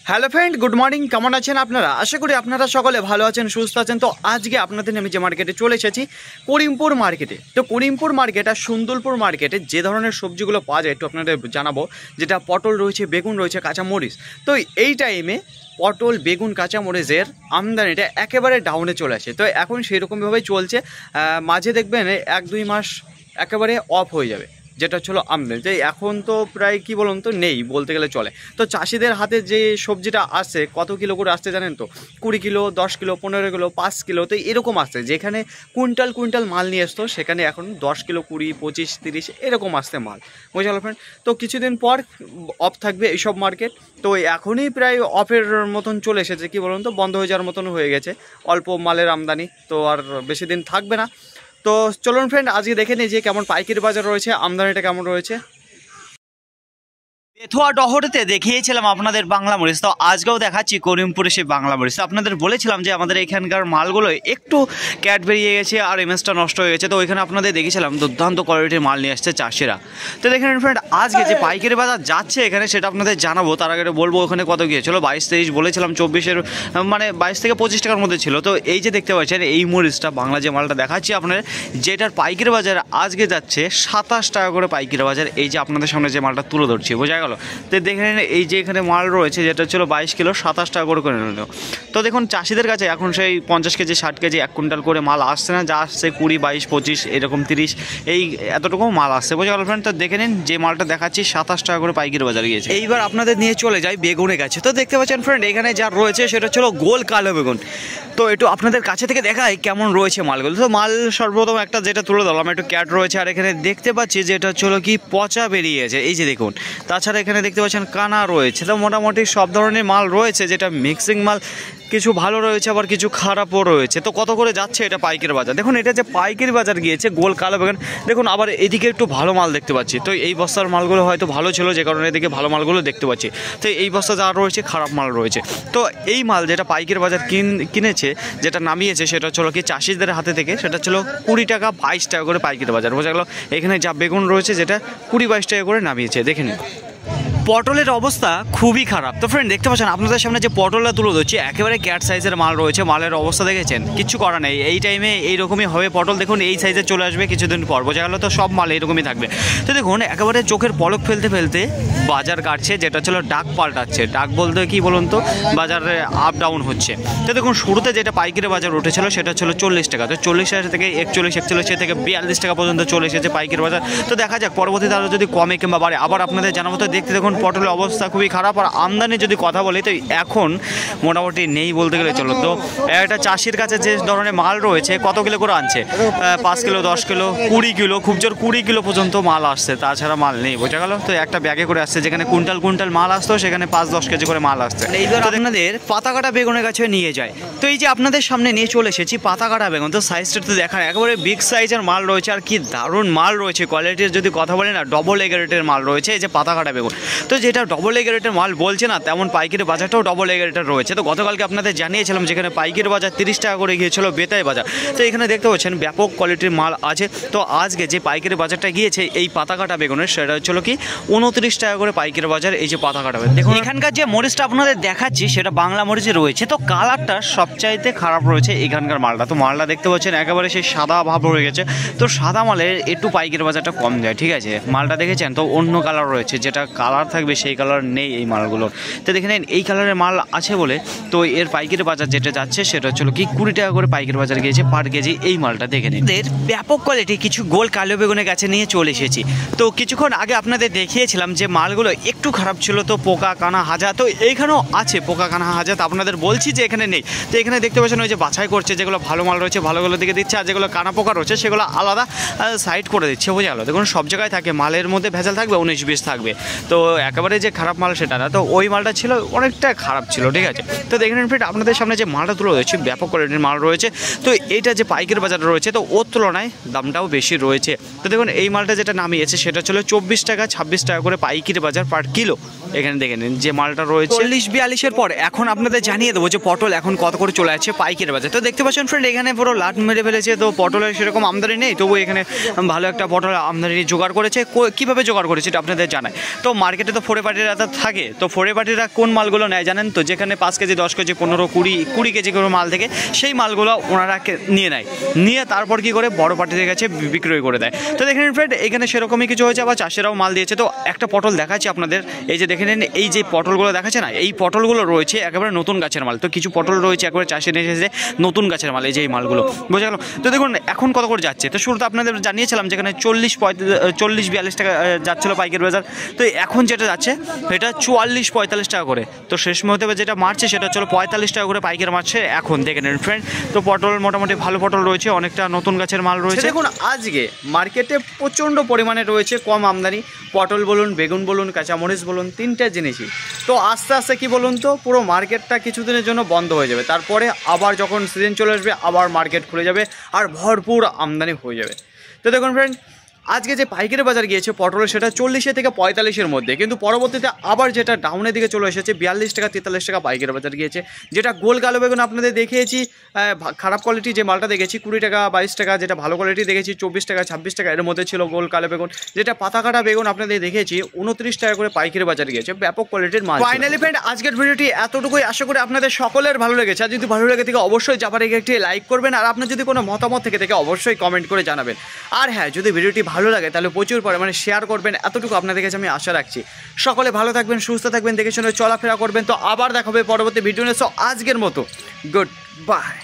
Hello friend, good morning. কেমন আছেন আপনারা? আশা করি আপনারা সকলে ভালো আছেন, সুস্থ আছেন। তো আজকে আপনাদের আমি যে মার্কেটে চলে এসেছি, করিমপুর মার্কেটে। তো করিমপুর মার্কেট আর সুন্দরপুর মার্কেটে যে ধরনের সবজিগুলো পাওয়া যায় একটু আপনাদের জানাবো। যেটা পটল রয়েছে, বেগুন রয়েছে, কাঁচামরিচ। তো এই টাইমে পটল, বেগুন, কাঁচামরিচের আমদানিটা একেবারে ডাউনে চলে আসে। তো এখন সেরকমভাবেই চলছে। মাঝে দেখবেন 1-2 মাস একেবারে অফ হয়ে যাবে, যেটা হচ্ছিলো আমদানি। তো এখন তো প্রায় কি বলুন তো নেই বলতে গেলে চলে। তো চাষিদের হাতে যে সবজিটা আসছে, কত কিলো করে আসছে জানেন তো? 20 কিলো, 10 কিলো, 15 কিলো, 5 কিলো। তো এরকম আসছে। যেখানে কুইন্টাল মাল নিয়ে আসতো, সেখানে এখন 10 কিলো, 20, 25, 30 এরকম আসছে মাল। বুঝতে পারলেন ফ্রেন্ড? তো কিছুদিন পর অফ থাকবে এইসব মার্কেট। তো এখনই প্রায় অফের মতন চলে এসেছে, কি বলুন তো, বন্ধ হয়ে যাওয়ার মতন হয়ে গেছে। অল্প মালের আমদানি তো আর বেশি দিন থাকবে না। তো চলুন ফ্রেন্ড, আজকে দেখে নিই যে কেমন পাইকারি বাজার রয়েছে, আমদানিটা কেমন রয়েছে। বেথুয়া ডহরতে দেখিয়েছিলাম আপনাদের বাংলা মরিচ, তো আজকেও দেখাচ্ছি করিমপুরে সেই বাংলা মরিচ। তো আপনাদের বলেছিলাম যে আমাদের এখানকার মালগুলো একটু ক্যাট বেরিয়ে গেছে আর এমএসটা নষ্ট হয়ে গেছে। তো ওইখানে আপনাদের দেখেছিলাম দুর্দান্ত কোয়ালিটির মাল নিয়ে আসছে চাষিরা। তো দেখেন ফ্রেন্ড, আজকে যে পাইকারি বাজার যাচ্ছে এখানে সেটা আপনাদের জানাবো। তার আগে বলবো ওখানে কত গিয়েছিল। 22-23 বলেছিলাম, 24-এর মানে 22 থেকে 25 টাকার মধ্যে ছিল। তো এই যে দেখতে পাচ্ছেন এই মরিচটা, বাংলা যে মালটা দেখাচ্ছি আপনাদের, যেটার পাইকারি বাজার আজকে যাচ্ছে 27 টাকা করে পাইকারি বাজার। এই যে আপনাদের সামনে যে মালটা তুলে ধরছি, বোঝা গেল? তো দেখে নিন, এই যে এখানে মাল রয়েছে যেটা ছিল 22 কিলো, 27 টাকা করে নিল। তো দেখুন চাষিদের কাছে এখন সেই 50 কেজি, 60 কেজি, 1 কুইন্টাল করে মাল আসছে না, যা আসছে 20, 22, 25 এরকম 30 এই এতটুকু মাল আসছে। বোঝা গেল ফ্রেন্ড? তো দেখে নিন যে মালটা দেখাচ্ছি 27 টাকা করে পাইকারি বাজার গিয়েছে। এইবার আপনাদের নিয়ে চলে যাই বেগুনের কাছে। তো দেখতে পাচ্ছেন ফ্রেন্ড, এখানে যা রয়েছে সেটা ছিল গোল কালো বেগুন। তো একটু আপনাদের কাছে থেকে দেখাই কেমন রয়েছে মালগুলো। তো মাল সর্বপ্রথম একটা যেটা তুলে ধরলাম, একটু ক্যাট রয়েছে। আর এখানে দেখতে পাচ্ছি যেটা হচ্ছিল কি পচা বেরিয়েছে, এই যে দেখুন। তাছাড়া এখানে দেখতে পাচ্ছেন কানা রয়েছে। তো মোটামুটি সব ধরনের মাল রয়েছে, যেটা মিক্সিং মাল। কিছু ভালো রয়েছে, আবার কিছু খারাপও রয়েছে। তো কত করে যাচ্ছে এটা পাইকারি বাজার? দেখুন এটা যে পাইকারি বাজার গিয়েছে গোল কালো বেগুন, দেখুন আবার এদিকে একটু ভালো মাল দেখতে পাচ্ছি। তো এই বস্তার মালগুলো হয়তো ভালো ছিল, যে কারণে এদিকে ভালো মালগুলো দেখতে পাচ্ছি। তো এই বস্তা যা রয়েছে খারাপ মাল রয়েছে। তো এই মাল যেটা পাইকারি বাজার কিনেছে, যেটা নামিয়েছে, সেটা ছিল কি চাষিদের হাতে থেকে, সেটা ছিল 20 টাকা, 22 টাকা করে পাইকারি বাজার। বোঝা গেল? এখানে যা বেগুন রয়েছে যেটা 20-22 টাকা করে নামিয়েছে। দেখে নিন পটলের অবস্থা খুবই খারাপ। তো ফ্রেন্ড দেখতে পাচ্ছেন আপনাদের সামনে যে পটলটা তুলে ধরছি, একেবারে ক্যাট সাইজের মাল রয়েছে। মালের অবস্থা দেখেছেন, কিচ্ছু করা নেই। এই টাইমে এইরকমই হবে পটল। দেখুন এই সাইজে চলে আসবে কিছুদিন পর, বোঝা গেল? তো সব মাল এইরকমই থাকবে। তো দেখুন একেবারে চোখের পলক ফেলতে ফেলতে বাজার কাটছে, যেটা ছিল ডাক পাল্টাচ্ছে। ডাক বলতে কি বলুন তো, বাজারে আপ ডাউন হচ্ছে। তো দেখুন শুরুতে যেটা পাইকারি বাজার উঠেছিল সেটা ছিল 40 টাকা। তো 40 টাকা থেকে 41 থেকে 42 টাকা পর্যন্ত চলে এসেছে পাইকারি বাজার। তো দেখা যাক পরবর্তীতে আরও যদি কমে কিংবা বাড়ে আবার আপনাদের জানাবো। তো দেখতে দেখুন পটলের অবস্থা খুবই খারাপ। আর আমদানি যদি কথা বলি, তো এখন মোটামুটি নেই বলতে গেলে চলো। তো একটা চাষির কাছে যে ধরনের মাল রয়েছে, কত কিলো করে আনছে? 5 কিলো, 10 কিলো, 20 কিলো, খুব জোর 20 কিলো পর্যন্ত মাল আসছে। তাছাড়া মাল নেই, বোঝা গেল? তো একটা ব্যাগে করে আসছে, যেখানে কুইন্টাল মাল আসতো সেখানে 5-10 কেজি করে মাল আসছে। এইবার আপনাদের পাতা কাটা বেগুনের কাছে নিয়ে যায়। তো এই যে আপনাদের সামনে নিয়ে চলে এসেছি পাতা কাটা বেগুন। তো সাইজটা তো দেখার, একেবারে বিগ সাইজের মাল রয়েছে। আর কি দারুণ মাল রয়েছে। কোয়ালিটির যদি কথা বলি না, ডবল এগ রেটের মাল রয়েছে এই যে পাতা কাটা বেগুন। তো যেটা ডবল এগ রেটের মাল বলছে না, তেমন পাইকারি বাজারটাও ডবল এগ রেটের রয়েছে। তো গতকালকে আপনাদের জানিয়েছিলাম যেখানে পাইকারি বাজার 30 টাকা করে গিয়েছিল বেতাই বাজার। তো এখানে দেখতে পাচ্ছেন ব্যাপক কোয়ালিটির মাল আছে। তো আজকে যে পাইকারি বাজারটা গিয়েছে এই পাতা কাটা বেগুনের, সেটা হচ্ছিল কি 29 টাকা করে পাইকারি বাজার। এই যে পাতা কাটা বেগুন, দেখুন এখানকার যে মরিচটা আপনাদের দেখাচ্ছি সেটা বাংলা মরিচে রয়েছে। তো কালারটা সবচাইতে খারাপ রয়েছে এখানকার মালটা। তো মালটা দেখতে পাচ্ছেন একেবারে সেই সাদা ভাব হয়ে গেছে। তো সাদা মালের একটু পাইকারি বাজারটা কম যায়, ঠিক আছে? মালটা দেখেছেন তো অন্য কালার রয়েছে, যেটা কালার থাকবে সেই কালার নেই এই মালগুলোর। তো দেখে নেন এই কালারের মাল আছে বলে তো এর পাইকারি বাজার যেটা যাচ্ছে সেটা হচ্ছিল কি 20 টাকা করে পাইকারি বাজার গিয়েছে পার কেজি। এই মালটা দেখে নিন। এর ব্যাপক কোয়ালিটি কিছু গোল কালো বেগুনের কাছে নিয়ে চলে এসেছি। তো কিছুক্ষণ আগে আপনাদের দেখিয়েছিলাম যে মালগুলো একটু খারাপ ছিল, তো পোকা কানা হাজা। তো এইখানেও আছে পোকা কানা হাজা, তো আপনাদের বলছি যে এখানে নেই। তো এখানে দেখতে পাচ্ছেন ওই যে বাছাই করছে, যেগুলো ভালো মাল রয়েছে ভালোগুলো দিকে দিচ্ছে, আর যেগুলো কানা পোকা রয়েছে সেগুলো আলাদা সাইড করে দিচ্ছে। বোঝা গেল? দেখুন সব জায়গায় থাকে, মালের মধ্যে ভেজাল থাকবে, 19-20 থাকবে। তো একেবারে যে খারাপ মাল সেটা না। তো ওই মালটা ছিল অনেকটা খারাপ ছিল, ঠিক আছে? তো দেখেন ফ্রেন্ড আপনাদের সামনে যে মালটা তুলে রয়েছে ব্যাপক কোয়ালিটির মাল রয়েছে। তো এইটা যে পাইকারি বাজার রয়েছে, তো ওর তুলনায় দামটাও বেশি রয়েছে। তো দেখুন এই মালটা যেটা নামিয়েছে সেটা ছিল 24 টাকা, 26 টাকা করে পাইকারি বাজার পার কিলো। এখানে দেখে নিন যে মালটা রয়েছে 40-42-এর পর এখন আপনাদের জানিয়ে দেবো যে পটল এখন কত করে চলে আছে পাইকারি বাজার। তো দেখতে পাচ্ছেন ফ্রেন্ড এখানে পুরো লাট মেরে ফেলেছে, তো পটলের সেরকম আমদানি নেই, তবু এখানে ভালো একটা পটল আমদানি জোগাড় করেছে। কীভাবে জোগাড় করেছে এটা আপনাদের জানায়। তো মার্কেটে তো ফোরে পার্টিরা থাকে, তো ফোরে পার্টিরা কোন মালগুলো নেয় জানেন তো, যেখানে 5 কেজি 10 কেজি 15-20 কেজি করে মাল থেকে সেই মালগুলো ওনারা নিয়ে নেয়, নিয়ে তারপর কি করে বড় পার্টিদের কাছে বিক্রয় করে দেয়। তো দেখেন ফ্রেন্ড এখানে সেরকমই কিছু হয়েছে, আবার চাষিরাও মাল দিয়েছে। তো একটা পটল দেখাচ্ছি আপনাদের, এই যে দেখে নিন এই যে পটলগুলো দেখাচ্ছে না, এই পটলগুলো রয়েছে একেবারে নতুন গাছের মাল। তো কিছু পটল রয়েছে একেবারে চাষি নিয়ে এসেছে নতুন গাছের মাল, এই যে এই মালগুলো বোঝা গেল। তো দেখুন এখন কত করে যাচ্ছে, তো শুরুতে আপনাদের জানিয়েছিলাম যেখানে 40-42 টাকা যাচ্ছিলো পাইকারি বাজার, তো এখন যেটা যাচ্ছে এটা 44-45 টাকা করে। তো শেষ মুহূর্তে যেটা মারছে সেটা হচ্ছে 45 টাকা করে পাইকারি মারছে এখন দেখে নিন ফ্রেন্ড। তো পটল মোটামুটি ভালো পটল রয়েছে, অনেকটা নতুন গাছের মাল রয়েছে। দেখুন আজকে মার্কেটে প্রচণ্ড পরিমাণে রয়েছে কম আমদানি, পটল বলুন, বেগুন বলুন, কাঁচামরিচ বলুন, 3টে জিনিসই। তো আস্তে আস্তে কি বলুন তো পুরো মার্কেটটা কিছুদিনের জন্য বন্ধ হয়ে যাবে, তারপরে আবার যখন সিজন চলে আসবে আবার মার্কেট খুলে যাবে আর ভরপুর আমদানি হয়ে যাবে। তো দেখুন ফ্রেন্ড আজকে যে পাইকারি বাজার গিয়েছে পটলের সেটা 40 থেকে 45-এর মধ্যে, কিন্তু পরবর্তীতে আবার যেটা ডাউনের দিকে চলে এসেছে 42 টাকা 43 টাকা পাইকারি বাজার গিয়েছে। যেটা গোল কালো বেগুন আপনাদের দেখিয়েছি খারাপ কোয়ালিটি যে মালটা দেখেছি 20 টাকা 22 টাকা, যেটা ভালো কোয়ালিটি দেখেছি 24 টাকা 26 টাকা এর মধ্যে ছিল গোল কালো বেগুন। যেটা পাতা কাটা বেগুন আপনাদের দেখেছি 29 টাকা করে পাইকারি বাজার গিয়েছে, ব্যাপক কোয়ালিটির মাল। ফাইনালি ফ্রেন্ড আজকের ভিডিওটি এতটুকুই, আশা করি আপনাদের সকলের ভালো লেগেছে। আর যদি ভালো লেগে থাকে অবশ্যই যাবার আগে একটি লাইক করবেন, আর আপনার যদি কোনো মতামত থেকে অবশ্যই কমেন্ট করে জানাবেন। আর হ্যাঁ যদি ভিডিওটি ভালো লাগে তাহলে প্রচুর পরিমাণে শেয়ার করবেন, এতটুকু আপনাদের কাছে আমি আশা রাখছি। সকলে ভালো থাকবেন, সুস্থ থাকবেন, দেখে শুনে চলাফেরা করবেন। তো আবার দেখা হবে পরবর্তী ভিডিও নিয়ে। সো আজকের মতো গুড বাই।